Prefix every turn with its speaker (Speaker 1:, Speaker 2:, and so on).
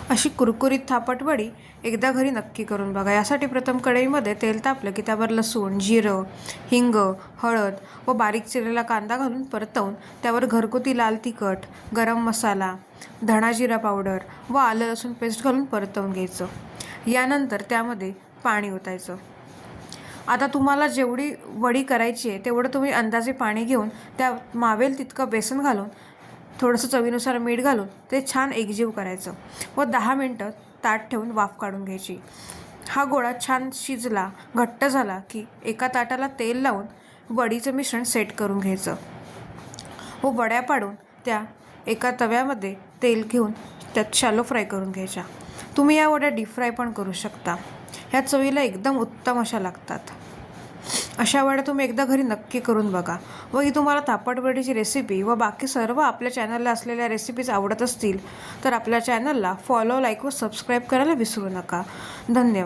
Speaker 1: अशी कुरकुरीत थापट वडी एकदा घरी नक्की करून बघा। यासाठी प्रथम कढईमध्ये तेल तापलं की त्यावर लसूण, जिरं, हिंग, हळद व बारीक चिरलेला कांदा घालून परतवून त्यावर घरगुती लाल तिखट, गरम मसाला, धणा जिरा पावडर व आलं लसूण पेस्ट घालून परतवून घ्यायचं। यानंतर त्यामध्ये पाणी ओतायचं। आता तुम्हाला जेवढी वडी करायची आहे तेवढं तुम्ही अंदाजे पाणी घेऊन त्यात मावेल तितकं बेसन घालून थोडंसं चवीनुसार मीठ घालून ते छान एकजीव करायचं व 10 मिनटं ताट ठेवून वाफ काढून घ्यायची। हा गोळा छान शिजला, घट्ट झाला की एका ताटाला तेल लावून वडीचं मिश्रण सेट करून घ्यायचं व वड्या पाडून त्या एका तव्यामध्ये तेल घेऊन त्यात शॅलो फ्राय करून घ्यायच्या। तुम्ही या वड्या डीप फ्राय पण करू शकता। ह्या चवीला एकदम उत्तम अशा लागतात। अशा वड्या तुम्ही एकदा घरी नक्की करून बघा। व ही तुम्हाला थापट वडीची रेसिपी व बाकी सर्व आपल्या चॅनलला असलेल्या रेसिपीज आवडत असतील तर आपल्या चॅनलला फॉलो, लाईक व सबस्क्राईब करायला विसरू नका। धन्यवाद।